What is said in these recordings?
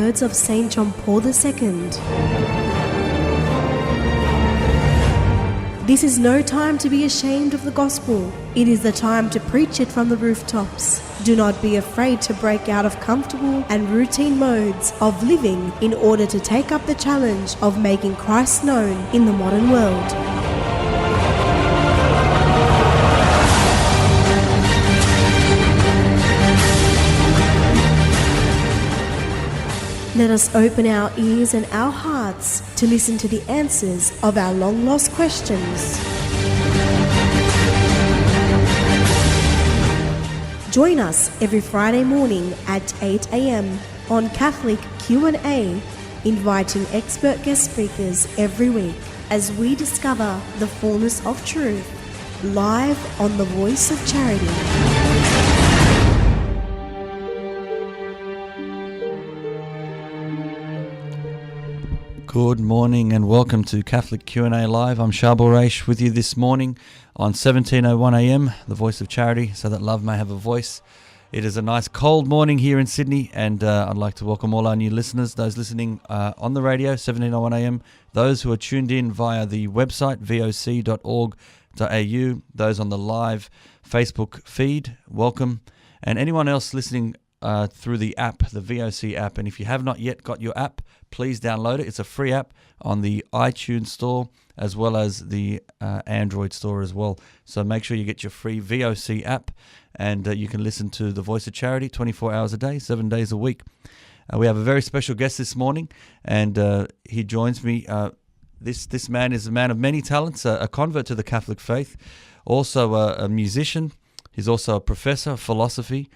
words of St. John Paul II. This is no time to be ashamed of the gospel. It is the time to preach it from the rooftops. Do not be afraid to break out of comfortable and routine modes of living in order to take up the challenge of making Christ known in the modern world. Let us open our ears and our hearts to listen to the answers of our long-lost questions. Join us every Friday morning at 8 a.m. on Catholic Q&A, inviting expert guest speakers every week as we discover the fullness of truth, live on the Voice of Charity. Good morning and welcome to Catholic Q&A Live. I'm Charbel Raish with you this morning on 17:01 a.m, the Voice of Charity, so that love may have a voice. It is a nice cold morning here in Sydney, and I'd like to welcome all our new listeners, those listening on the radio, 17:01 a.m, those who are tuned in via the website, voc.org.au, those on the live Facebook feed, welcome, and anyone else listening through the app, the VOC app. And if you have not yet got your app, please download it. It's a free app on the iTunes store as well as the Android store as well. So make sure you get your free VOC app, and you can listen to the Voice of Charity 24 hours a day, 7 days a week. We have a very special guest this morning, and he joins me. This man is a man of many talents, a convert to the Catholic faith, also a musician. He's also a professor of philosophy,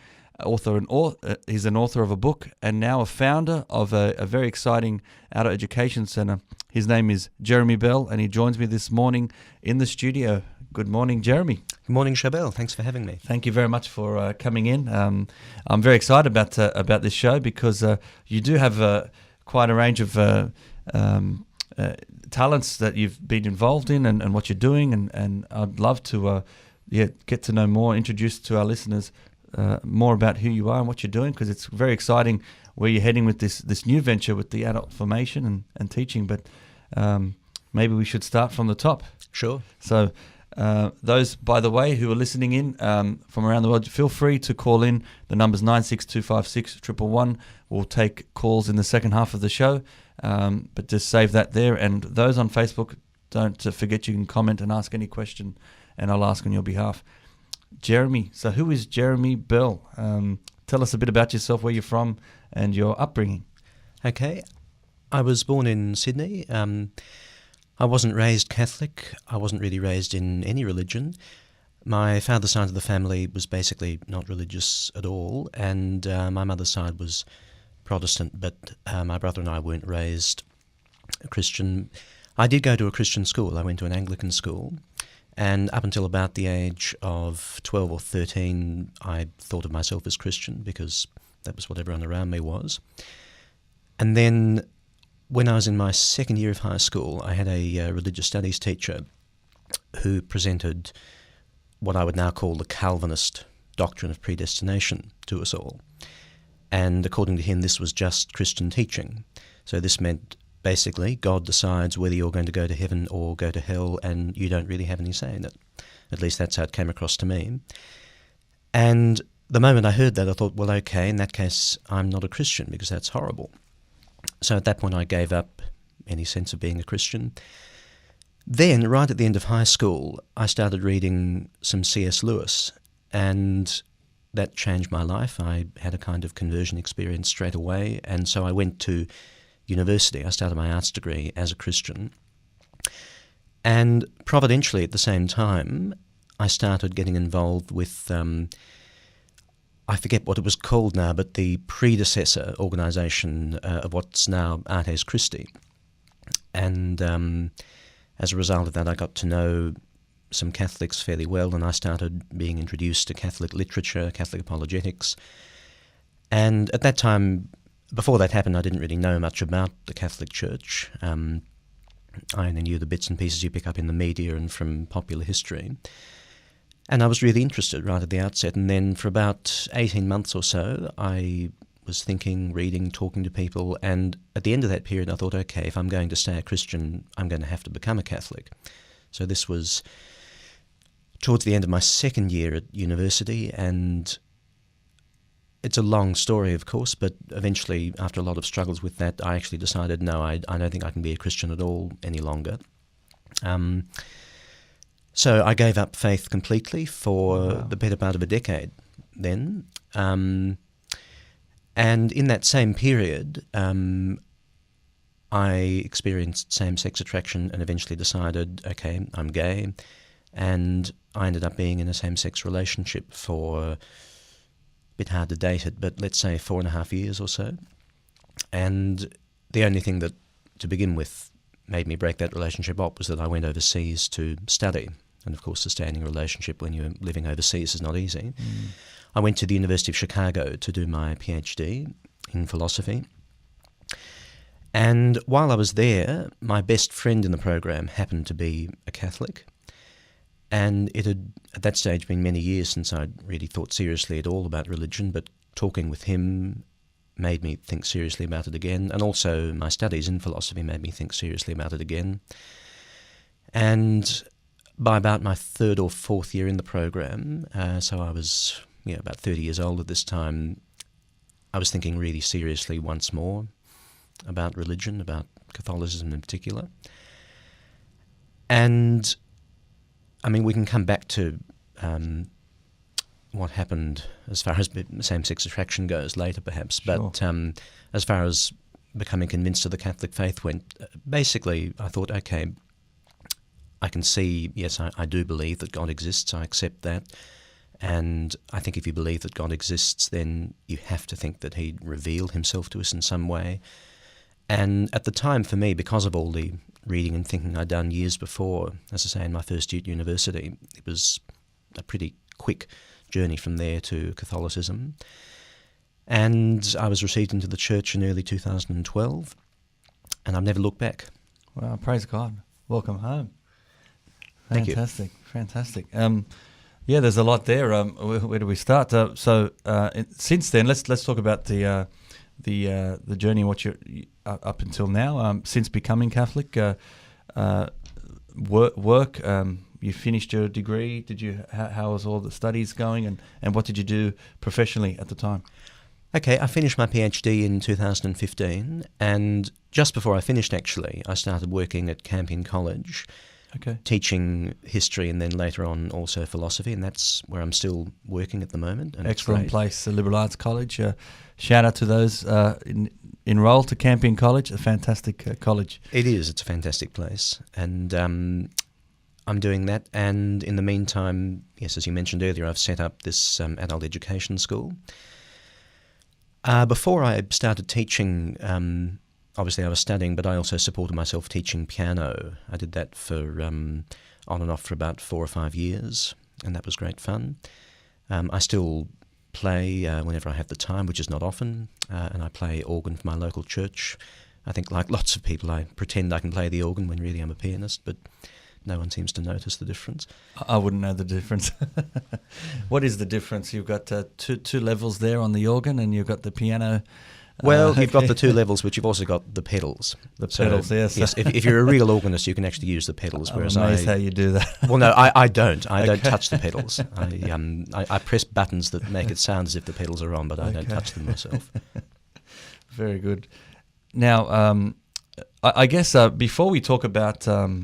he's an author of a book, and now a founder of a very exciting adult education centre. His name is Jeremy Bell, and he joins me this morning in the studio. Good morning, Jeremy. Good morning, Charbel. Thanks for having me. Thank you very much for coming in. I'm very excited about this show because you do have quite a range of talents that you've been involved in and what you're doing, and I'd love to get to know more, introduce to our listeners more about who you are and what you're doing, because it's very exciting where you're heading with this new venture with the adult formation and teaching. But maybe we should start from the top. Sure. So those, by the way, who are listening in from around the world, feel free to call in. The number's 96256 111. We'll take calls in the second half of the show, but just save that there. And those on Facebook, don't forget you can comment and ask any question, and I'll ask on your behalf. Jeremy, so who is Jeremy Bell? Tell us a bit about yourself, where you're from, and your upbringing. Okay. I was born in Sydney. I wasn't raised Catholic. I wasn't really raised in any religion. My father's side of the family was basically not religious at all, and my mother's side was Protestant, but my brother and I weren't raised Christian. I did go to a Christian school. I went to an Anglican school. And up until about the age of 12 or 13, I thought of myself as Christian because that was what everyone around me was. And then when I was in my second year of high school, I had a religious studies teacher who presented what I would now call the Calvinist doctrine of predestination to us all. And according to him, this was just Christian teaching. So this meant basically, God decides whether you're going to go to heaven or go to hell, and you don't really have any say in it. At least that's how it came across to me. And the moment I heard that, I thought, well, okay, in that case, I'm not a Christian because that's horrible. So at that point, I gave up any sense of being a Christian. Then, right at the end of high school, I started reading some C.S. Lewis, and that changed my life. I had a kind of conversion experience straight away, and so I went to university. I started my arts degree as a Christian, and providentially at the same time I started getting involved with I forget what it was called now, but the predecessor organisation of what's now Artes Christi, and as a result of that I got to know some Catholics fairly well, and I started being introduced to Catholic literature, Catholic apologetics, and at that time, before that happened, I didn't really know much about the Catholic Church. I only knew the bits and pieces you pick up in the media and from popular history. And I was really interested right at the outset. And then for about 18 months or so, I was thinking, reading, talking to people, and at the end of that period I thought, okay, if I'm going to stay a Christian, I'm going to have to become a Catholic. So this was towards the end of my second year at university, and it's a long story, of course, but eventually, after a lot of struggles with that, I actually decided, no, I don't think I can be a Christian at all any longer. So I gave up faith completely for the better part of a decade then. And in that same period, I experienced same-sex attraction and eventually decided, okay, I'm gay. And I ended up being in a same-sex relationship for, a bit hard to date it, but let's say 4.5 years or so. And the only thing that, to begin with, made me break that relationship up was that I went overseas to study. And of course, sustaining a relationship when you're living overseas is not easy. I went to the University of Chicago to do my PhD in philosophy. And while I was there, my best friend in the program happened to be a Catholic. And it had, at that stage, been many years since I'd really thought seriously at all about religion, but talking with him made me think seriously about it again. And also my studies in philosophy made me think seriously about it again. And by about my 3rd or 4th year in the program, so I was about 30 years old at this time, I was thinking really seriously once more about religion, about Catholicism in particular. And, I mean, we can come back to what happened as far as same-sex attraction goes later, perhaps. Sure. But as far as becoming convinced of the Catholic faith went, basically I thought, okay, I can see, yes, I do believe that God exists, I accept that. And I think if you believe that God exists, then you have to think that He'd revealed Himself to us in some way. And at the time, for me, because of all the reading and thinking I'd done years before, as I say, in my first year at university, it was a pretty quick journey from there to Catholicism. And I was received into the church in early 2012, and I've never looked back. Wow, praise God. Welcome home. Thank you. Fantastic. Yeah, there's a lot there. Where do we start? Since then, let's talk about the journey. What you up until now, since becoming Catholic, work. You finished your degree. Did you? How was all the studies going? And what did you do professionally at the time? Okay, I finished my PhD in 2015, and just before I finished, actually, I started working at Campion College. Okay. Teaching history and then later on also philosophy, and that's where I'm still working at the moment. And excellent place, the Liberal Arts College. Shout out to those enrolled to Campion College, a fantastic college. It is, it's a fantastic place. And I'm doing that, and in the meantime, yes, as you mentioned earlier, I've set up this adult education school. Before I started teaching, obviously I was studying, but I also supported myself teaching piano. I did that for on and off for about 4 or 5 years, and that was great fun. I still play whenever I have the time, which is not often, and I play organ for my local church. I think, like lots of people, I pretend I can play the organ when really I'm a pianist, but no one seems to notice the difference. I wouldn't know the difference. What is the difference? You've got two levels there on the organ, and you've got the piano. Well, you've got the 2 levels, but you've also got the pedals. Pedals, yes. Yes, if you're a real organist, you can actually use the pedals. I'm whereas amazed how you do that. Well, no, I don't. I don't touch the pedals. I press buttons that make it sound as if the pedals are on, but I don't touch them myself. Very good. Now, I guess before we talk about the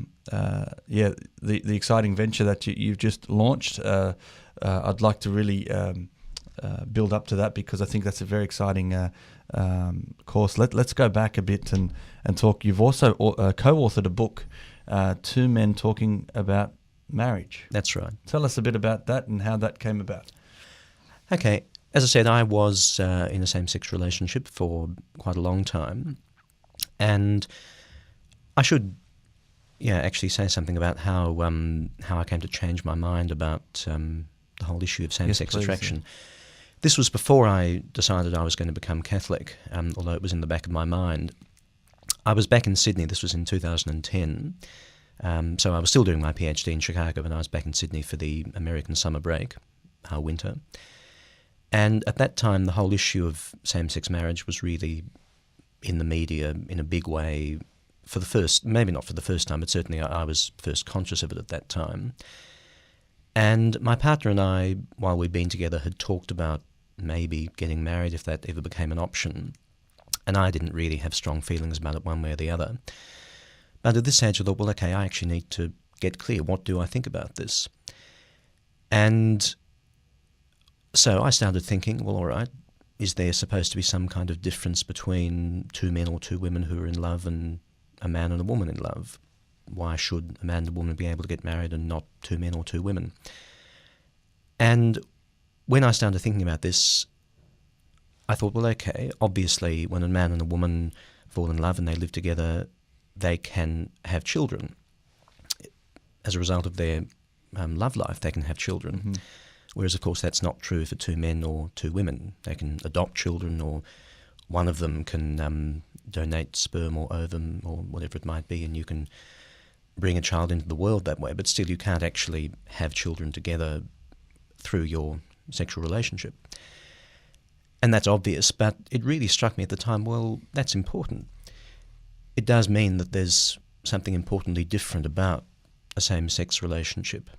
exciting venture that you've just launched, I'd like to really build up to that, because I think that's a very exciting course. Let's go back a bit and talk. You've also co-authored a book, Two Men Talking About Marriage. That's right. Tell us a bit about that and how that came about. Okay. As I said, I was in a same-sex relationship for quite a long time, and I should actually say something about how I came to change my mind about the whole issue of same-sex attraction. Yeah. This was before I decided I was going to become Catholic, although it was in the back of my mind. I was back in Sydney. This was in 2010. So I was still doing my PhD in Chicago, and I was back in Sydney for the American summer break, winter. And at that time, the whole issue of same-sex marriage was really in the media in a big way for the first, maybe not for the first time, but certainly I was first conscious of it at that time. And my partner and I, while we'd been together, had talked about maybe getting married if that ever became an option. And I didn't really have strong feelings about it one way or the other. But at this stage I thought, well, okay, I actually need to get clear. What do I think about this? And so I started thinking, well, all right, is there supposed to be some kind of difference between two men or two women who are in love and a man and a woman in love? Why should a man and a woman be able to get married and not two men or two women? And when I started thinking about this, I thought, well, okay, obviously when a man and a woman fall in love and they live together, they can have children. As a result of their love life, they can have children. Mm-hmm. Whereas, of course, that's not true for two men or two women. They can adopt children, or one of them can donate sperm or ovum or whatever it might be, and you can bring a child into the world that way. But still, you can't actually have children together through your sexual relationship. And that's obvious, but it really struck me at the time, well, that's important. It does mean that there's something importantly different about a same-sex relationship.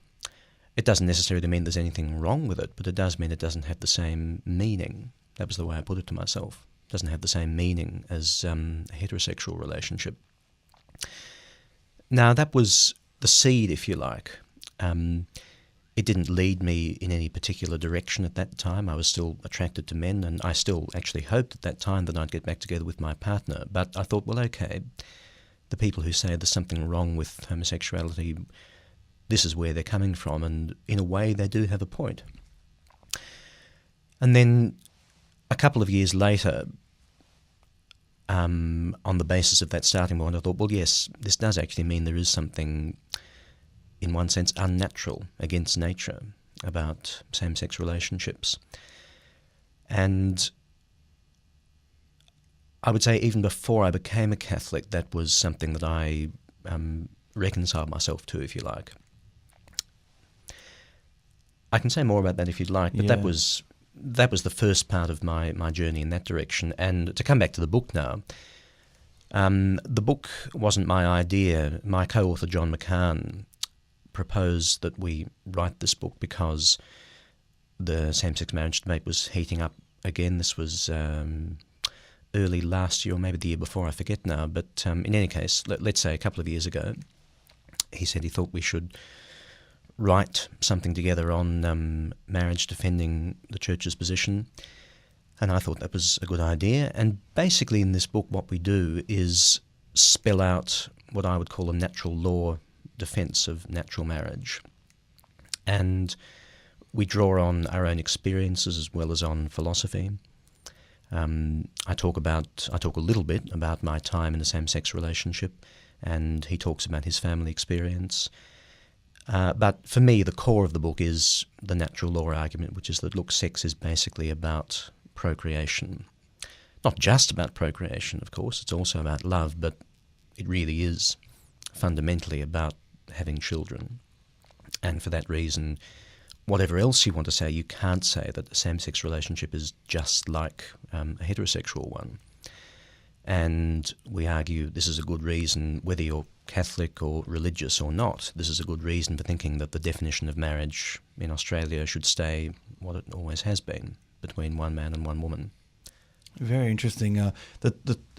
It doesn't necessarily mean there's anything wrong with it, but it does mean it doesn't have the same meaning. That was the way I put it to myself. It doesn't have the same meaning as a heterosexual relationship. Now, that was the seed, if you like. It didn't lead me in any particular direction at that time. I was still attracted to men, and I still actually hoped at that time that I'd get back together with my partner. But I thought, well, okay, the people who say there's something wrong with homosexuality, this is where they're coming from, and in a way they do have a point. And then a couple of years later, on the basis of that starting point, I thought, well, yes, this does actually mean there is something, in one sense, unnatural, against nature, about same-sex relationships. And I would say even before I became a Catholic, that was something that I reconciled myself to, if you like. I can say more about that if you'd like, but that was the first part of my journey in that direction. And to come back to the book now, the book wasn't my idea. My co-author, John McCann, proposed that we write this book because the same-sex marriage debate was heating up again. This was early last year, or maybe the year before, I forget now. But in any case, let's say a couple of years ago, he said he thought we should write something together on marriage, defending the Church's position. And I thought that was a good idea. And basically in this book what we do is spell out what I would call a natural law defence of natural marriage. And we draw on our own experiences as well as on philosophy. I talk a little bit about my time in a same-sex relationship, and he talks about his family experience. But for me, the core of the book is the natural law argument, which is that, look, sex is basically about procreation. Not just about procreation, of course, it's also about love, but it really is fundamentally about having children. And for that reason, whatever else you want to say, you can't say that a same-sex relationship is just like a heterosexual one. And we argue this is a good reason, whether you're Catholic or religious or not, this is a good reason for thinking that the definition of marriage in Australia should stay what it always has been, between one man and one woman. Very interesting.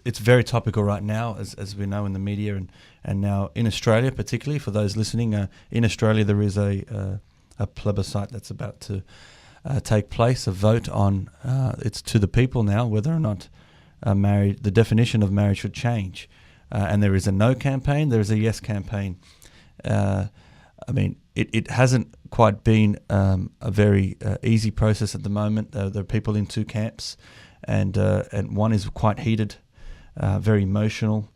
It's very topical right now, as we know in the media, and now in Australia, particularly for those listening. In Australia, there is a plebiscite that's about to take place, a vote on, it's to the people now, whether or not the definition of marriage should change. And there is a no campaign, there is a yes campaign. It hasn't quite been a very easy process at the moment. There are people in two camps, and one is quite heated, very emotional,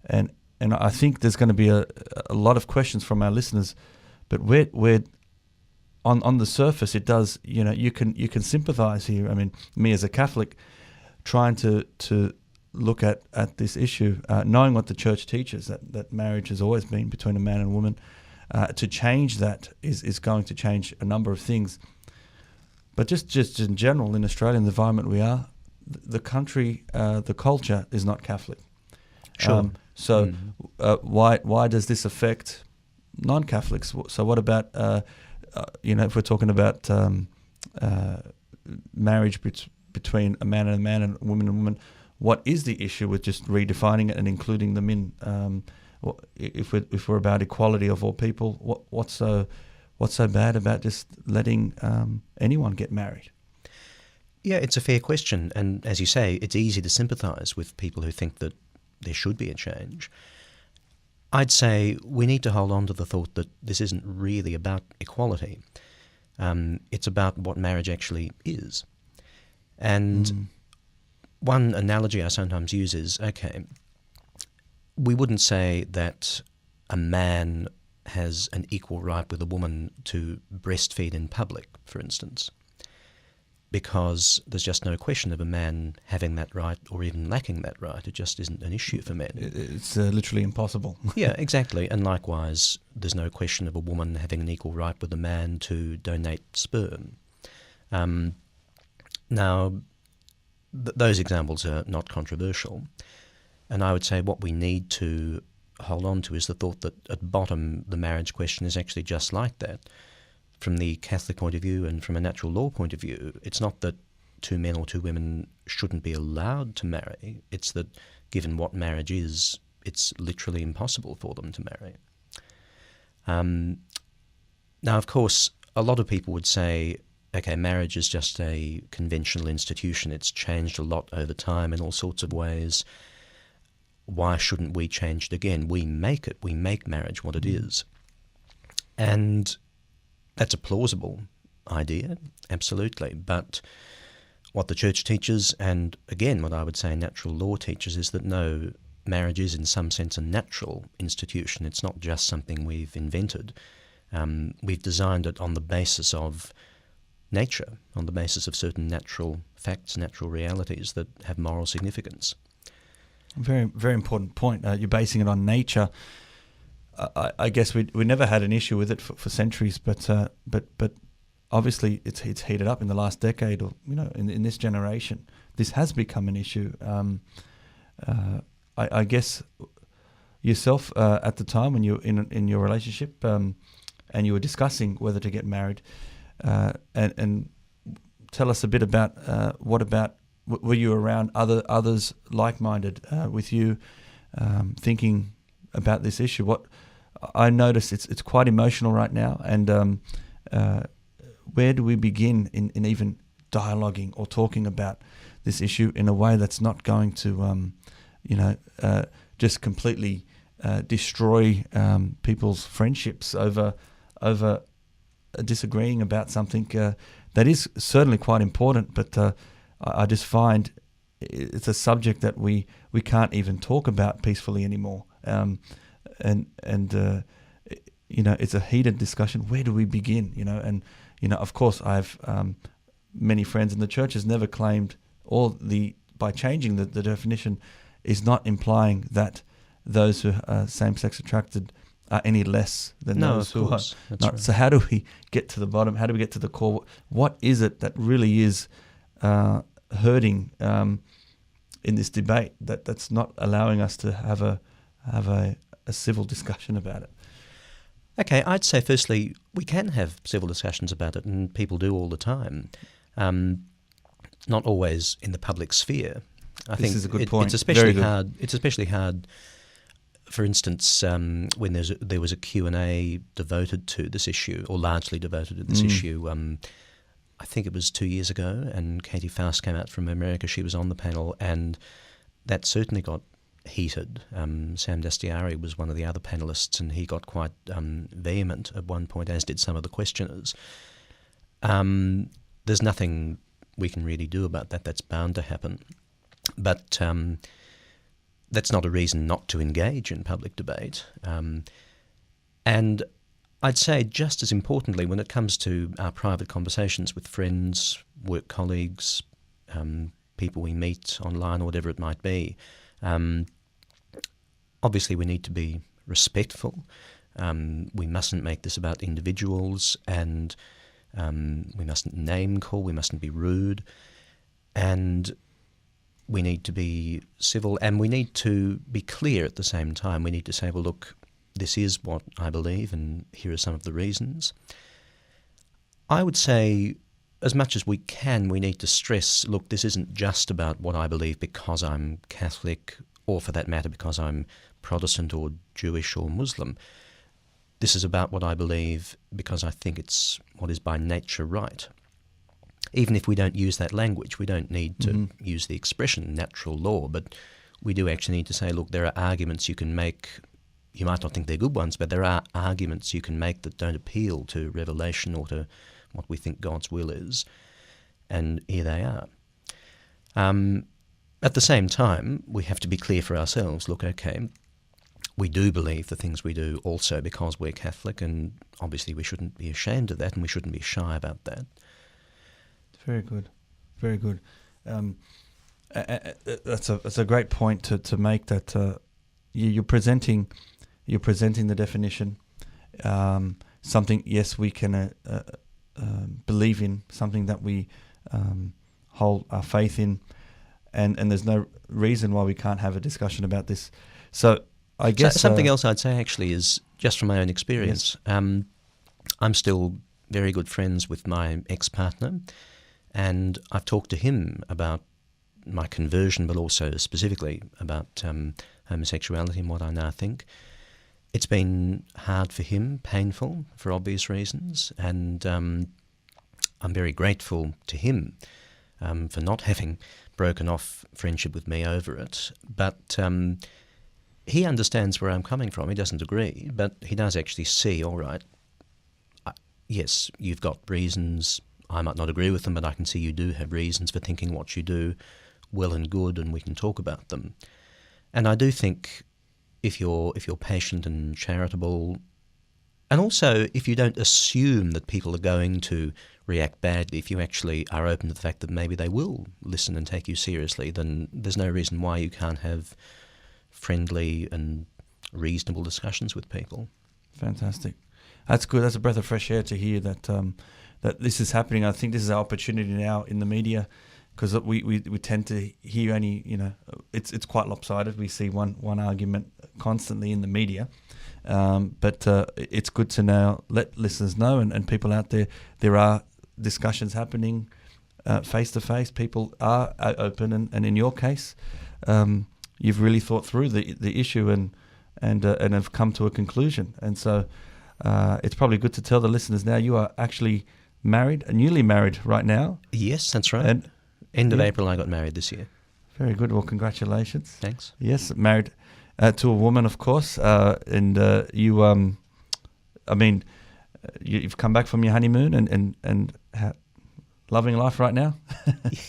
and I think there's going to be a lot of questions from our listeners. But where on the surface, it does, you can sympathise here. I mean, me as a Catholic, trying to look at this issue, knowing what the Church teaches, that marriage has always been between a man and a woman, to change that is going to change a number of things. but just in general, in Australia, in the environment we are, the country, the culture is not Catholic. Sure. Why does this affect non-Catholics? So what about, if we're talking about marriage between a man and a man and a woman and a woman, what is the issue with just redefining it and including them in? If we're about equality of all people, what's so bad about just letting anyone get married? Yeah, it's a fair question, and as you say, it's easy to sympathise with people who think that there should be a change. I'd say we need to hold on to the thought that this isn't really about equality. It's about what marriage actually is. And one analogy I sometimes use is, okay, we wouldn't say that a man has an equal right with a woman to breastfeed in public, for instance, because there's just no question of a man having that right or even lacking that right. It just isn't an issue for men. It's literally impossible. Yeah, exactly. And likewise, there's no question of a woman having an equal right with a man to donate sperm. Now, those examples are not controversial. And I would say what we need to hold on to is the thought that at bottom the marriage question is actually just like that. From the Catholic point of view and from a natural law point of view, it's not that two men or two women shouldn't be allowed to marry. It's that given what marriage is, it's literally impossible for them to marry. Now, of course, a lot of people would say, okay, marriage is just a conventional institution. It's changed a lot over time in all sorts of ways. Why shouldn't we change it again? We make it. We make marriage what it is. And that's a plausible idea, absolutely. But what the Church teaches, and again what I would say natural law teaches, is that no, marriage is in some sense a natural institution. It's not just something we've invented. We've designed it on the basis of nature, on the basis of certain natural facts, natural realities that have moral significance. Very, very important point. You're basing it on nature. I guess we never had an issue with it for centuries, but obviously it's heated up in the last decade, or in this generation. This has become an issue. I guess yourself at the time when you were in your relationship and you were discussing whether to get married, and tell us a bit about were you around others like-minded with you thinking about this issue? What I notice, it's quite emotional right now, and where do we begin in even dialoguing or talking about this issue in a way that's not going to just completely destroy people's friendships over disagreeing about something that is certainly quite important, but I just find it's a subject that we can't even talk about peacefully anymore. It's a heated discussion. Where do we begin? Of course, I have many friends in the church has never claimed, by changing the definition, is not implying that those who are same-sex attracted are any less than those who are not. Right. So how do we get to the bottom? How do we get to the core? What is it that really is hurting in this debate that's not allowing us to have a civil discussion about it? Okay, I'd say firstly, we can have civil discussions about it, and people do all the time. Not always in the public sphere. I think this is a good point. It's especially hard. It's especially hard. For instance, when there was a Q&A devoted to this issue, or largely devoted to this issue. I think it was 2 years ago, and Katie Faust came out from America. She was on the panel, and that certainly got heated. Sam Dastiari was one of the other panellists, and he got quite vehement at one point, as did some of the questioners. There's nothing we can really do about that. That's bound to happen. But that's not a reason not to engage in public debate. And I'd say just as importantly, when it comes to our private conversations with friends, work colleagues, people we meet online or whatever it might be, obviously we need to be respectful. We mustn't make this about individuals, and We mustn't name call, we mustn't be rude, and we need to be civil, and we need to be clear at the same time. We need to say, well, look, this is what I believe, and here are some of the reasons. I would say, as much as we can, we need to stress, look, this isn't just about what I believe because I'm Catholic, or for that matter, because I'm Protestant or Jewish or Muslim. This is about what I believe because I think it's what is by nature right. Even if we don't use that language, we don't need to use the expression natural law, but we do actually need to say, look, there are arguments you can make. You might not think they're good ones, but there are arguments you can make that don't appeal to revelation or to what we think God's will is, and here they are. At the same time, we have to be clear for ourselves, look, okay, we do believe the things we do also because we're Catholic, and obviously we shouldn't be ashamed of that, and we shouldn't be shy about that. Very good, very good. That's a great point to make, that you're presenting the definition, something, yes, we can believe in, something that we hold our faith in, and there's no reason why we can't have a discussion about this. So I guess something else I'd say actually is, just from my own experience, yes. I'm still very good friends with my ex-partner, and I've talked to him about my conversion, but also specifically about homosexuality and what I now think. It's been hard for him, painful for obvious reasons, and I'm very grateful to him for not having broken off friendship with me over it. But he understands where I'm coming from. He doesn't agree, but he does actually see, all right, yes, you've got reasons. I might not agree with them, but I can see you do have reasons for thinking what you do well and good, and we can talk about them. And I do think if you're patient and charitable, and also if you don't assume that people are going to react badly, if you actually are open to the fact that maybe they will listen and take you seriously, then there's no reason why you can't have friendly and reasonable discussions with people. Fantastic. That's good. That's a breath of fresh air to hear that that this is happening. I think this is our opportunity now in the media, because we tend to hear any, it's quite lopsided. We see one argument constantly in the media, but it's good to now let listeners know, and people out there are discussions happening face to face. People are open, and in your case, you've really thought through the issue and have come to a conclusion. And so it's probably good to tell the listeners now you are actually married, newly married right now. Yes, that's right. And End of April I got married this year. Very good. Well, congratulations. Thanks. Yes, married to a woman, of course. And you, you've come back from your honeymoon and loving life right now?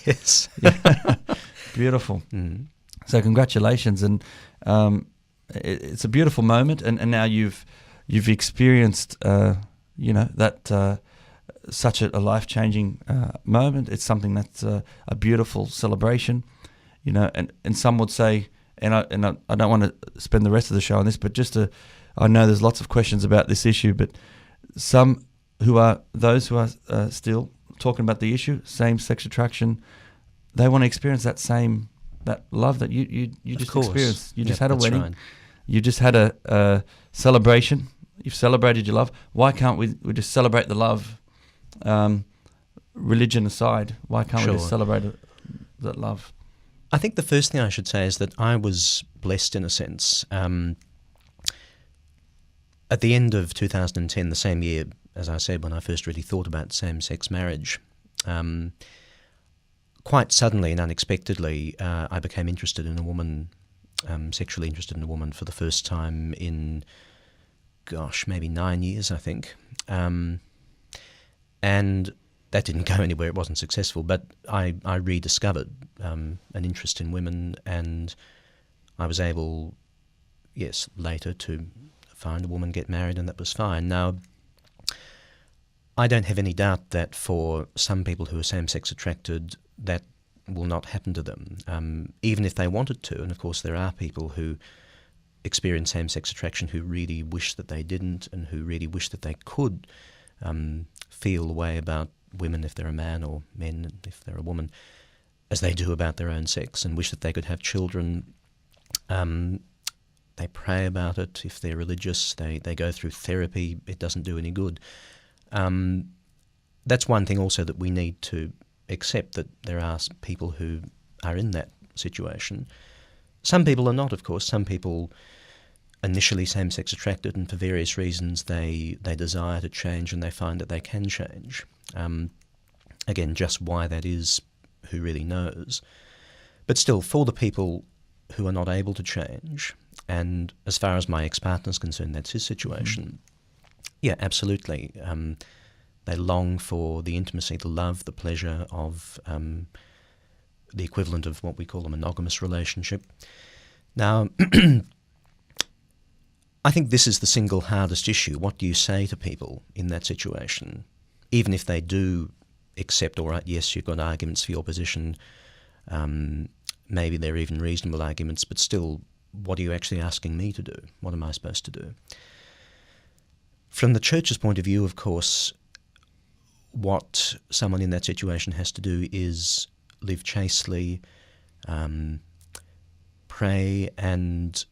Yes. Beautiful. Mm. So congratulations. And it's a beautiful moment. And now you've experienced, that such a life-changing moment. It's something that's a beautiful celebration, and some would say, and I don't want to spend the rest of the show on this, but I know there's lots of questions about this issue, but those who are still talking about the issue, same-sex attraction, they want to experience that love that you just experienced. You just had a wedding. Right. You just had a celebration. You've celebrated your love. Why can't we just celebrate the love? Religion aside, why can't we just celebrate that love? I think the first thing I should say is that I was blessed in a sense. At the end of 2010, the same year, as I said, when I first really thought about same-sex marriage, quite suddenly and unexpectedly, I became interested in a woman, sexually interested in a woman for the first time in, maybe 9 years, I think. And that didn't go anywhere. It wasn't successful. But I rediscovered an interest in women, and I was able, later to find a woman, get married, and that was fine. Now, I don't have any doubt that for some people who are same-sex attracted, that will not happen to them, even if they wanted to. And of course, there are people who experience same-sex attraction who really wish that they didn't, and who really wish that they could feel the way about women if they're a man, or men if they're a woman, as they do about their own sex, and wish that they could have children. They pray about it. If they're religious, they go through therapy. It doesn't do any good. That's one thing also that we need to accept, that there are people who are in that situation. Some people are not, of course. Some people initially same-sex attracted, and for various reasons they desire to change, and they find that they can change. Again, just why that is, who really knows? But still, for the people who are not able to change, and as far as my ex-partner is concerned, that's his situation. Yeah, absolutely. They long for the intimacy, the love, the pleasure of the equivalent of what we call a monogamous relationship. Now, I think this is the single hardest issue. What do you say to people in that situation? Even if they do accept, all right, yes, you've got arguments for your position, maybe they're even reasonable arguments, but still, what are you actually asking me to do? What am I supposed to do? From the church's point of view, of course, what someone in that situation has to do is live chastely, pray, and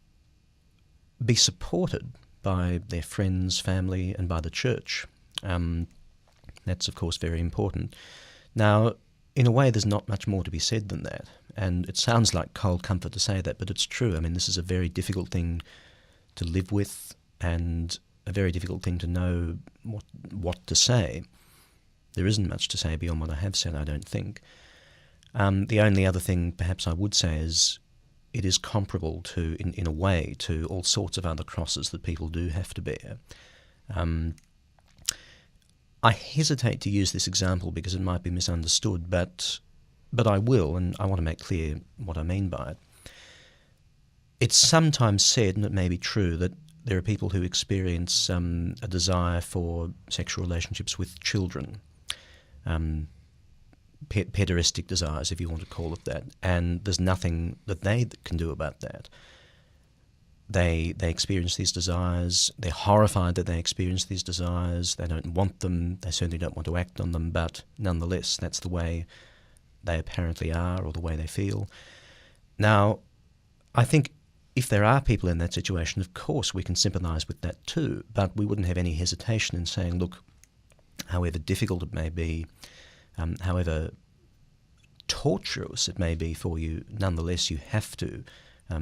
be supported by their friends, family, and by the church. That's, of course, very important. Now, in a way, there's not much more to be said than that. And it sounds like cold comfort to say that, but it's true. I mean, this is a very difficult thing to live with, and a very difficult thing to know what to say. There isn't much to say beyond what I have said, I don't think. The only other thing perhaps I would say is it is comparable to, in a way, to all sorts of other crosses that people do have to bear. I hesitate to use this example because it might be misunderstood, but I will, and I want to make clear what I mean by it. It's sometimes said, and it may be true, that there are people who experience a desire for sexual relationships with children, pederastic desires, if you want to call it that, and there's nothing that they can do about that. They experience these desires, they're horrified that they experience these desires, they don't want them, they certainly don't want to act on them, but nonetheless, that's the way they apparently are, or the way they feel. Now, I think if there are people in that situation, of course we can sympathise with that too, but we wouldn't have any hesitation in saying, look, however difficult it may be, however torturous it may be for you, nonetheless you have to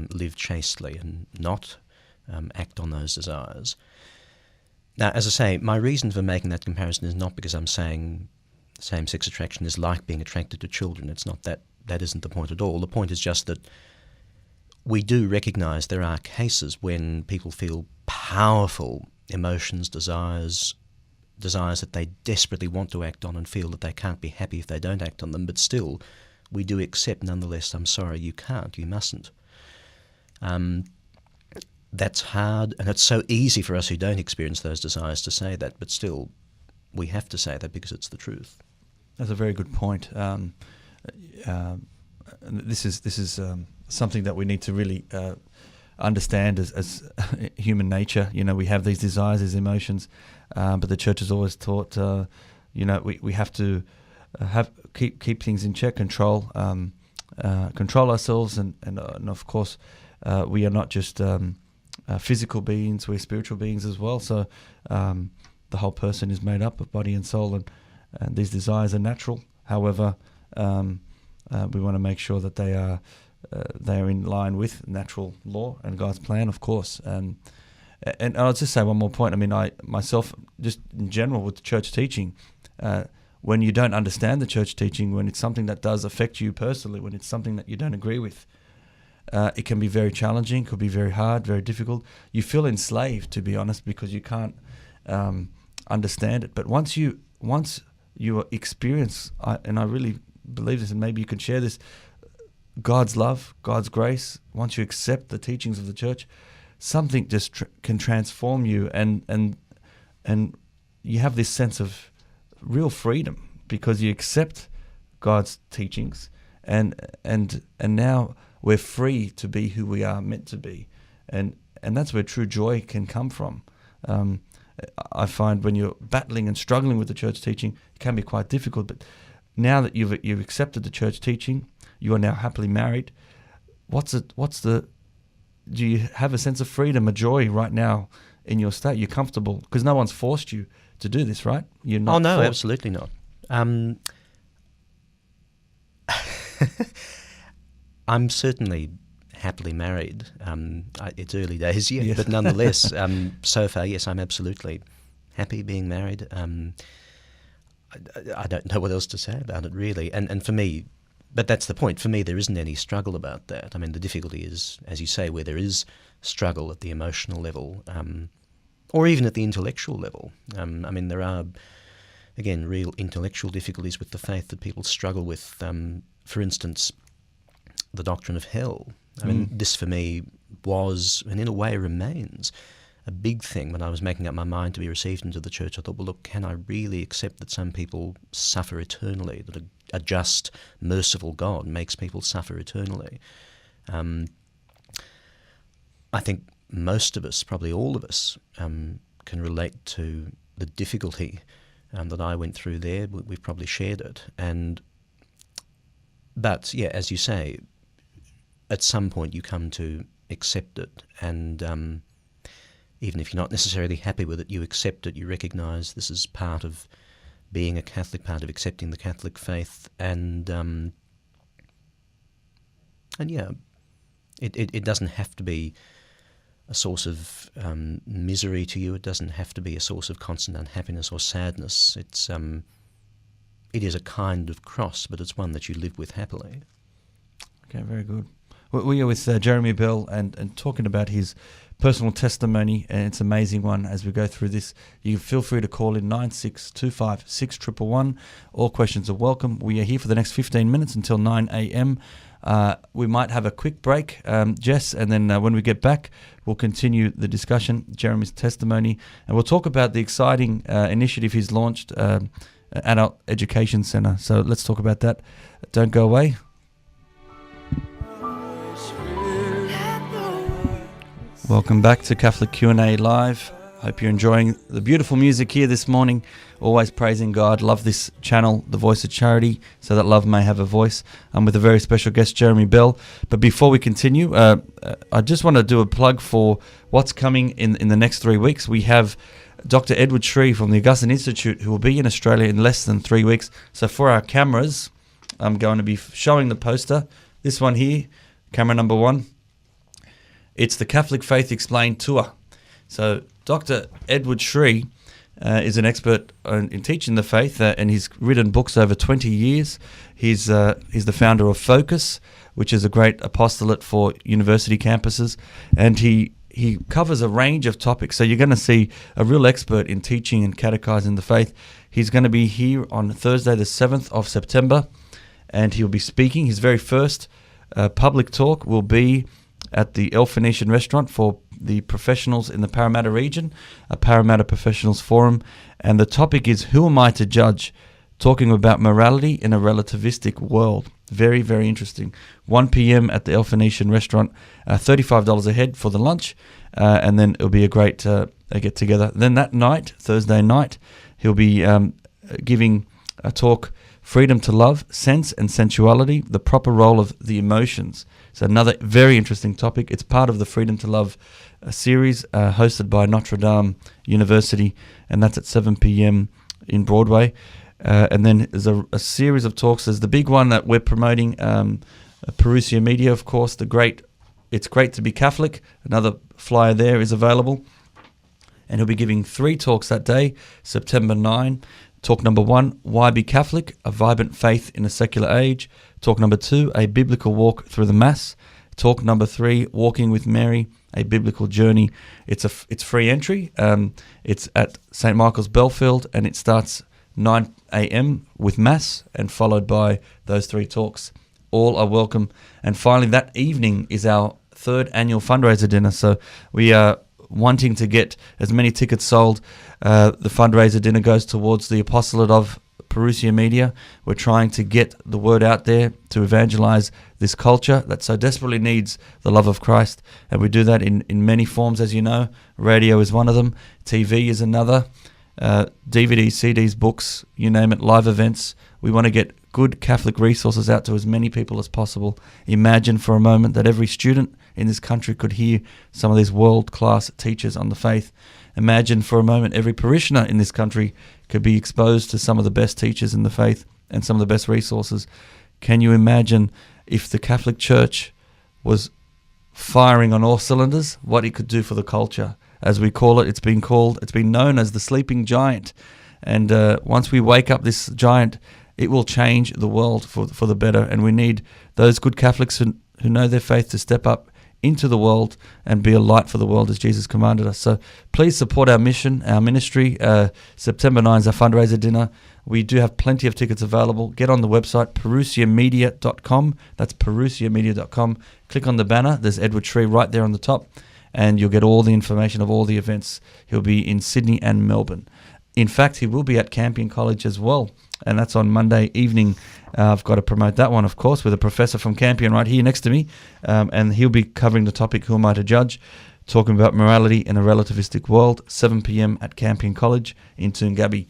live chastely and not act on those desires. Now, as I say, my reason for making that comparison is not because I'm saying same-sex attraction is like being attracted to children. It's not that. That isn't the point at all. The point is just that we do recognise there are cases when people feel powerful emotions, desires that they desperately want to act on, and feel that they can't be happy if they don't act on them, but still we do accept, nonetheless, I'm sorry, you can't, you mustn't. That's hard, and it's so easy for us who don't experience those desires to say that, but still we have to say that because it's the truth. That's a very good point. This is something that we need to really understand as human nature. You know, we have these desires, these emotions, but the church has always taught, we have to keep things in check, control ourselves, and of course, we are not just physical beings; we're spiritual beings as well. So the whole person is made up of body and soul, and these desires are natural. However, we want to make sure that they are in line with natural law and God's plan, of course. And I'll just say one more point. I mean, I myself, just in general with the church teaching, when you don't understand the church teaching, when it's something that does affect you personally, when it's something that you don't agree with, it can be very challenging, could be very hard, very difficult. You feel enslaved, to be honest, because you can't understand it. But once you experience, and I really believe this, and maybe you can share this, God's love, God's grace, once you accept the teachings of the church, something just can transform you, and you have this sense of real freedom because you accept God's teachings, and now we're free to be who we are meant to be, and that's where true joy can come from. I find when you're battling and struggling with the church teaching, it can be quite difficult. But now that you've accepted the church teaching, you are now happily married. Do you have a sense of freedom, a joy right now in your state? You're comfortable because no one's forced you to do this, right? You're not. Oh no, forced. absolutely not. I'm certainly happily married. It's early days yet, Yes. but nonetheless, so far, yes, I'm absolutely happy being married. I don't know what else to say about it, really. And for me, but that's the point. For me, there isn't any struggle about that. I mean, the difficulty is, as you say, where there is struggle at the emotional level, or even at the intellectual level. I mean, there are, again, real intellectual difficulties with the faith that people struggle with. For instance, the doctrine of hell. I mean, this for me was, and in a way remains, a big thing when I was making up my mind to be received into the church. I thought, well, look, can I really accept that some people suffer eternally, that a just, merciful God makes people suffer eternally? I think most of us, probably all of us, can relate to the difficulty that I went through there. We've probably shared it. But, yeah, as you say, at some point you come to accept it, and even if you're not necessarily happy with it, you accept it, you recognise this is part of being a Catholic, part of accepting the Catholic faith, and yeah, it doesn't have to be a source of misery to you. It doesn't have to be a source of constant unhappiness or sadness. It is a kind of cross, but it's one that you live with happily. Okay, very good. We are with Jeremy Bell and talking about his personal testimony, and it's an amazing one as we go through this. You feel free to call in 9625 6111. All questions are welcome. We are here for the next 15 minutes until 9 a.m. We might have a quick break, Jess, and then when we get back, we'll continue the discussion, Jeremy's testimony, and we'll talk about the exciting initiative he's launched, Adult Education Centre. So let's talk about that. Don't go away. Welcome back to Catholic Q&A Live. Hope you're enjoying the beautiful music here this morning. Always praising God. Love this channel, The Voice of Charity, so that love may have a voice. I'm with a very special guest, Jeremy Bell. But before we continue, I just want to do a plug for what's coming in the next 3 weeks. We have Dr. Edward Shree from the Augustine Institute, who will be in Australia in less than 3 weeks. So for our cameras, I'm going to be showing the poster. This one here, camera number 1. It's the Catholic Faith Explained Tour. So Dr. Edward Shree is an expert in teaching the faith, and he's written books over 20 years. He's the founder of Focus, which is a great apostolate for university campuses, and he covers a range of topics. So you're going to see a real expert in teaching and catechizing the faith. He's going to be here on Thursday, the 7th of September, and he'll be speaking. His very first public talk will be at the El Phoenician restaurant for the professionals in the Parramatta region, a Parramatta Professionals Forum, and the topic is Who Am I to Judge? Talking about morality in a relativistic world. Very, very interesting. 1 p.m. at the El Phoenician restaurant, $35 a head for the lunch, and then it'll be a great get-together. Then that night, Thursday night, he'll be giving a talk, Freedom to Love, Sense and Sensuality, the Proper Role of the Emotions. It's another very interesting topic. It's part of the Freedom to Love series hosted by Notre Dame University, and that's at 7 p.m. in Broadway. And then there's a series of talks. There's the big one that we're promoting, Parousia Media, of course, It's Great to Be Catholic. Another flyer there is available. And he'll be giving 3 talks that day, September 9. Talk number 1, Why Be Catholic? A Vibrant Faith in a Secular Age. Talk number 2, A Biblical Walk Through the Mass. Talk number 3, Walking with Mary, A Biblical Journey. It's free entry. It's at St. Michael's Belfield, and it starts 9 a.m. with Mass and followed by those 3 talks. All are welcome. And finally, that evening is our 3rd annual fundraiser dinner. So we are wanting to get as many tickets sold. The fundraiser dinner goes towards the apostolate of Parousia Media. We're trying to get the word out there to evangelize this culture that so desperately needs the love of Christ. And we do that in many forms, as you know. Radio is one of them. TV is another. DVDs, CDs, books, you name it, live events. We want to get good Catholic resources out to as many people as possible. Imagine for a moment that every student in this country could hear some of these world-class teachers on the faith. Imagine for a moment every parishioner in this country could be exposed to some of the best teachers in the faith and some of the best resources. Can you imagine if the Catholic Church was firing on all cylinders, what it could do for the culture? As we call it, it's been known as the sleeping giant. And once we wake up this giant, it will change the world for the better. And we need those good Catholics who know their faith to step up into the world and be a light for the world as Jesus commanded us. So please support our mission, our ministry. September 9 is our fundraiser dinner. We do have plenty of tickets available. Get on the website, parousiamedia.com. That's parousiamedia.com. Click on the banner. There's Edward Shree right there on the top, and you'll get all the information of all the events. He'll be in Sydney and Melbourne. In fact, he will be at Campion College as well, and that's on Monday evening. I've got to promote that one, of course, with a professor from Campion right here next to me, and he'll be covering the topic, Who Am I to Judge?, talking about morality in a relativistic world, 7 p.m. at Campion College in Toongabbie.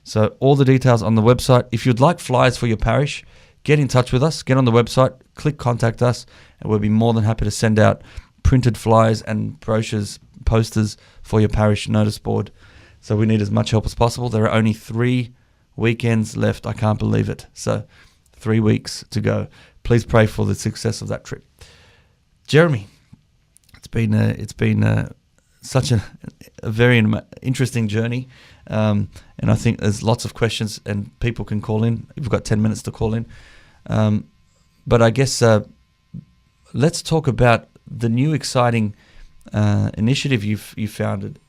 So all the details on the website. If you'd like flyers for your parish, get in touch with us. Get on the website, click Contact Us, and we'll be more than happy to send out printed flyers and brochures, posters for your parish notice board. So we need as much help as possible. There are only 3 weekends left. I can't believe it. So 3 weeks to go. Please pray for the success of that trip. Jeremy, it's been such a very interesting journey, and I think there's lots of questions and people can call in. We've got 10 minutes to call in, but I guess let's talk about the new exciting initiative you founded.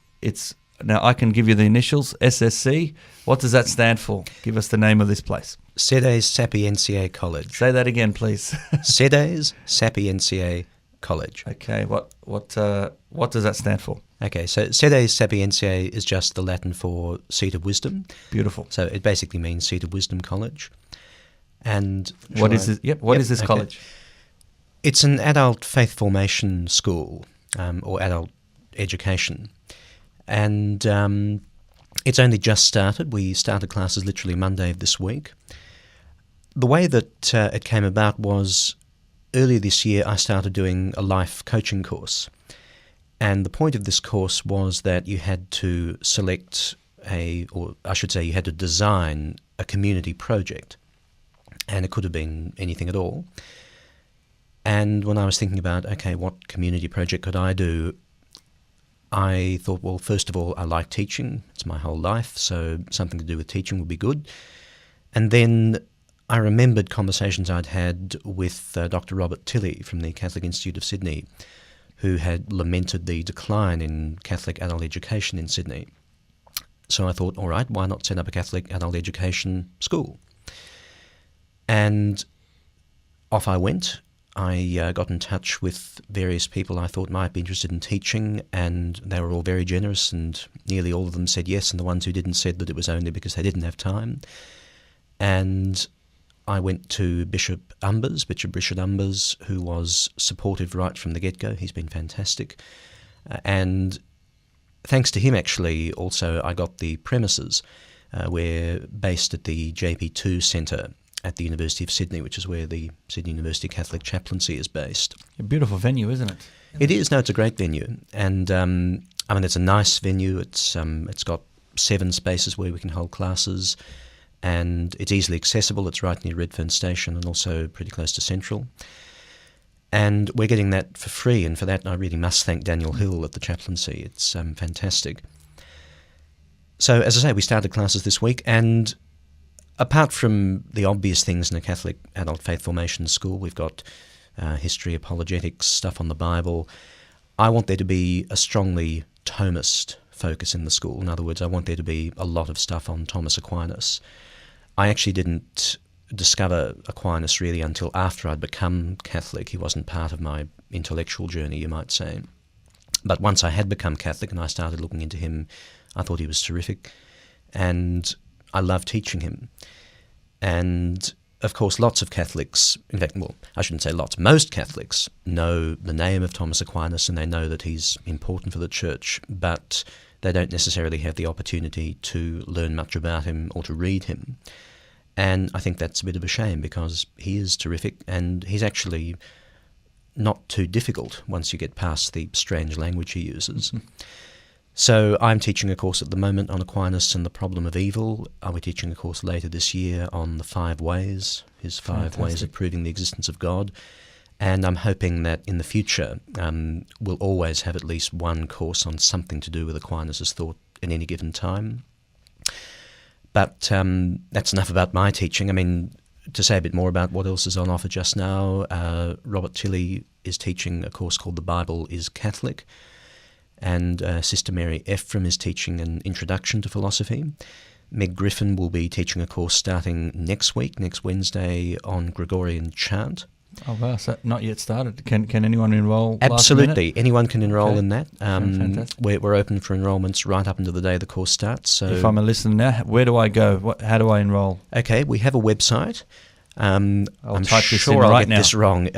Now, I can give you the initials, SSC. What does that stand for? Give us the name of this place. Sedes Sapientiae College. Say that again, please. Sedes Sapientiae College. Okay, what does that stand for? Okay, so Sedes Sapientiae is just the Latin for seat of wisdom. Beautiful. So it basically means seat of wisdom college. And what is this? Yep. What is this college? It's an adult faith formation school, or adult education. And it's only just started. We started classes literally Monday of this week. The way that it came about was earlier this year I started doing a life coaching course. And the point of this course was that you had to select you had to design a community project. And it could have been anything at all. And when I was thinking about, okay, what community project could I do, I thought, well, first of all, I like teaching. It's my whole life, so something to do with teaching would be good. And then I remembered conversations I'd had with Dr. Robert Tilley from the Catholic Institute of Sydney, who had lamented the decline in Catholic adult education in Sydney. So I thought, all right, why not set up a Catholic adult education school? And off I went. I got in touch with various people I thought might be interested in teaching, and they were all very generous, and nearly all of them said yes, and the ones who didn't said that it was only because they didn't have time. And I went to Bishop Richard Umbers, who was supportive right from the get-go. He's been fantastic. And thanks to him, actually, also I got the premises. We're based at the JP2 Centre at the University of Sydney, which is where the Sydney University Catholic Chaplaincy is based. A beautiful venue, isn't it? It is. No, it's a great venue. And, it's a nice venue. It's got 7 spaces where we can hold classes, and it's easily accessible. It's right near Redfern Station and also pretty close to Central. And we're getting that for free, and for that I really must thank Daniel Hill at the chaplaincy. It's fantastic. So, as I say, we started classes this week, and apart from the obvious things in a Catholic adult faith formation school, we've got history, apologetics, stuff on the Bible. I want there to be a strongly Thomist focus in the school. In other words, I want there to be a lot of stuff on Thomas Aquinas. I actually didn't discover Aquinas really until after I'd become Catholic. He wasn't part of my intellectual journey, you might say. But once I had become Catholic and I started looking into him, I thought he was terrific. And I love teaching him. And of course, lots of Catholics, in fact, well, I shouldn't say lots, most Catholics know the name of Thomas Aquinas and they know that he's important for the Church, but they don't necessarily have the opportunity to learn much about him or to read him. And I think that's a bit of a shame because he is terrific and he's actually not too difficult once you get past the strange language he uses. Mm-hmm. So I'm teaching a course at the moment on Aquinas and the problem of evil. I'll be teaching a course later this year on the 5 ways, his 5 ways of proving the existence of God. And I'm hoping that in the future we'll always have at least one course on something to do with Aquinas' thought at any given time. But that's enough about my teaching. I mean, to say a bit more about what else is on offer just now, Robert Tilley is teaching a course called The Bible is Catholic. And Sister Mary Ephraim is teaching an introduction to philosophy. Meg Griffin will be teaching a course starting next week, next Wednesday, on Gregorian chant. Oh, wow. So not yet started. Can anyone enroll? Absolutely. Anyone can enroll in that. Fantastic. We're open for enrolments right up until the day the course starts. So if I'm a listener now, where do I go? How do I enroll? Okay, we have a website. I'm type this in sure right I'll get now. this wrong.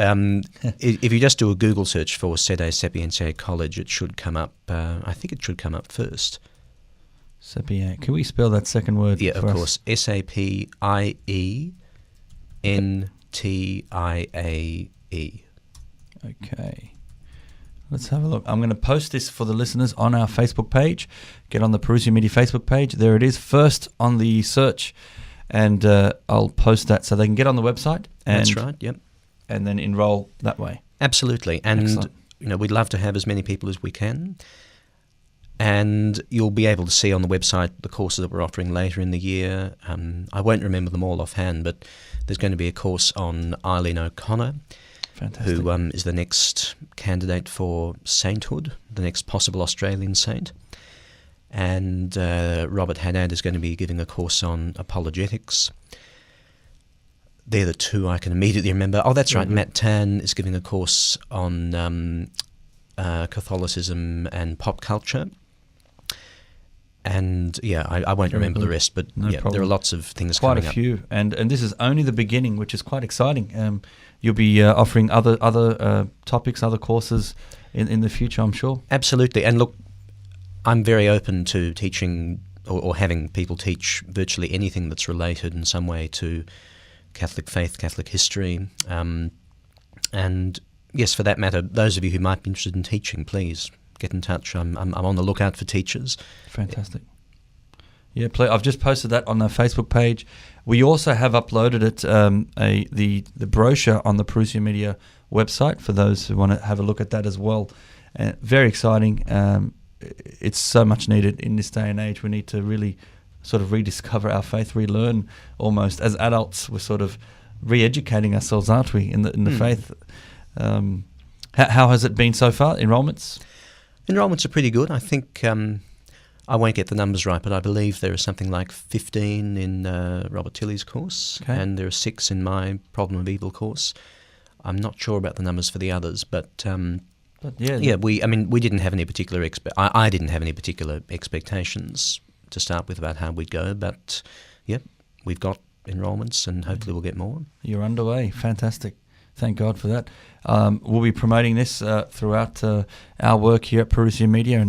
If you just do a Google search for Sede Sapientiae College, it should come up. I think it should come up first. Sapien. Can we spell that second word? Yeah, for of us? course. SAPIENTIAAE. Okay. Let's have a look. I'm going to post this for the listeners on our Facebook page. Get on the Parousia Media Facebook page. There it is, first on the search. And I'll post that so they can get on the website. And, That's right, yep. And then enroll that way. Absolutely. And Excellent. we'd love to have as many people as we can. And you'll be able to see on the website the courses that we're offering later in the year. I won't remember them all offhand, but there's going to be a course on Eileen O'Connor, Fantastic. who is the next candidate for sainthood, the next possible Australian saint. And Robert Haddad is going to be giving a course on apologetics. They're the 2 I can immediately remember. Oh, that's right. Matt Tan is giving a course on Catholicism and pop culture. And yeah, I won't remember the rest, but No yeah, problem. there are lots of things Quite coming a up. few, and this is only the beginning, which is quite exciting. You'll be offering other topics, other courses in the future, I'm sure. Absolutely. And look, I'm very open to teaching or having people teach virtually anything that's related in some way to Catholic faith, Catholic history. And yes, for that matter, those of you who might be interested in teaching, please get in touch. I'm on the lookout for teachers. Fantastic. Yeah, I've just posted that on the Facebook page. We also have uploaded it, the brochure on the Parousia Media website for those who want to have a look at that as well. Very exciting. It's so much needed in this day and age. We need to really sort of rediscover our faith, relearn almost. As adults, we're sort of re-educating ourselves, aren't we, in the faith? How has it been so far, enrollments? Enrollments are pretty good. I think I won't get the numbers right, but I believe there are something like 15 in Robert Tilley's course, and there are 6 in my Problem of Evil course. I'm not sure about the numbers for the others, but we didn't have any particular I didn't have any particular expectations to start with about how we'd go, but yeah, we've got enrollments and hopefully we'll get more. You're underway. Fantastic. Thank God for that. We'll be promoting this throughout our work here at Parousia Media,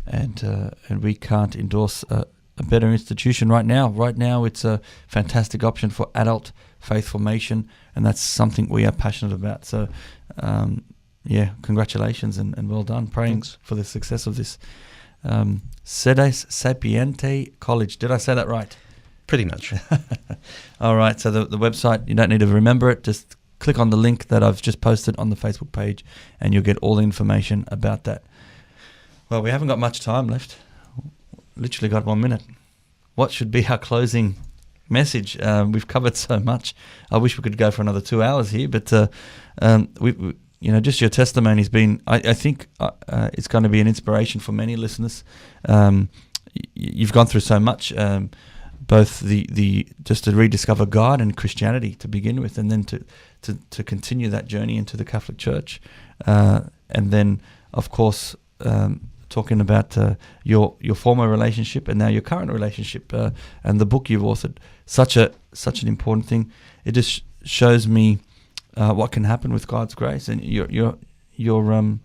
and we can't endorse a better institution right now. Right now, it's a fantastic option for adult faith formation, and that's something we are passionate about. So, congratulations and well done. Praying for the success of this. Sede Sapientiae College. Did I say that right? Pretty much. All right. So the website, you don't need to remember it. Just click on the link that I've just posted on the Facebook page and you'll get all the information about that. Well, we haven't got much time left. Literally got 1 minute. What should be our closing message? We've covered so much. I wish we could go for another 2 hours here, but we just your testimony's been, I think it's going to be an inspiration for many listeners. You've gone through so much, both the just to rediscover God and Christianity to begin with, and then to continue that journey into the Catholic Church, and then of course talking about your former relationship and now your current relationship, and the book you've authored. Such an important thing. It just shows me what can happen with God's grace, and you're an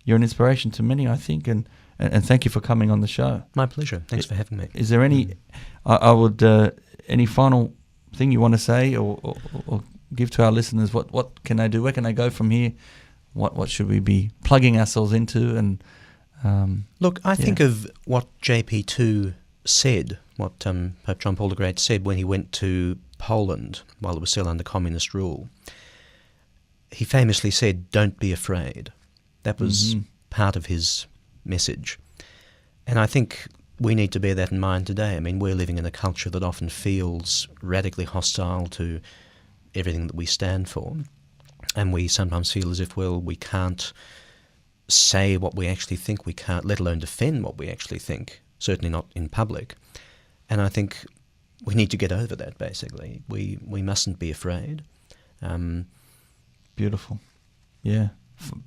inspiration to many, I think, and thank you for coming on the show. My pleasure. Thanks for having me. Is there any any final thing you want to say or give to our listeners? What can they do? Where can they go from here? What should we be plugging ourselves into? And look, I think of what JP2 said, what Pope John Paul the Great said when he went to Poland while it was still under communist rule. He famously said, "Don't be afraid." That was part of his message. And I think we need to bear that in mind today. I mean, we're living in a culture that often feels radically hostile to everything that we stand for. And we sometimes feel as if, well, we can't say what we actually think, we can't, let alone defend what we actually think, certainly not in public. And I think we need to get over that, basically. We mustn't be afraid. Beautiful. Yeah,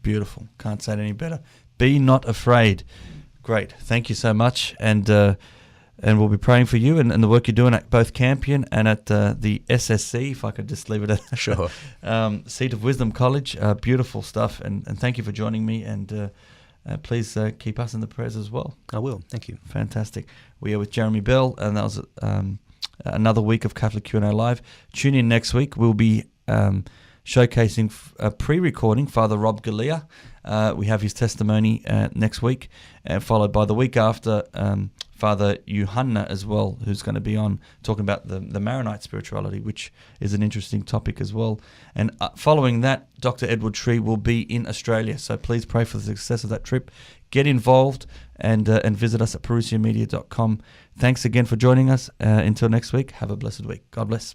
beautiful. Can't say it any better. Be not afraid. Great. Thank you so much. And we'll be praying for you and the work you're doing at both Campion and at the SSC, if I could just leave it at Sure. Seat of Wisdom College. Beautiful stuff. And thank you for joining me. And please keep us in the prayers as well. I will. Thank you. Fantastic. We are with Jeremy Bell, and that was another week of Catholic Q&A Live. Tune in next week. We'll be showcasing pre-recording Father Rob Galea. We have his testimony next week, followed by the week after Father Johanna as well, who's going to be on talking about the Maronite spirituality, which is an interesting topic as well. And following that, Dr. Edward Tree will be in Australia, so please pray for the success of that trip. Get involved and visit us at parousiamedia.com. Thanks again for joining us. Until next week, have a blessed week. God bless.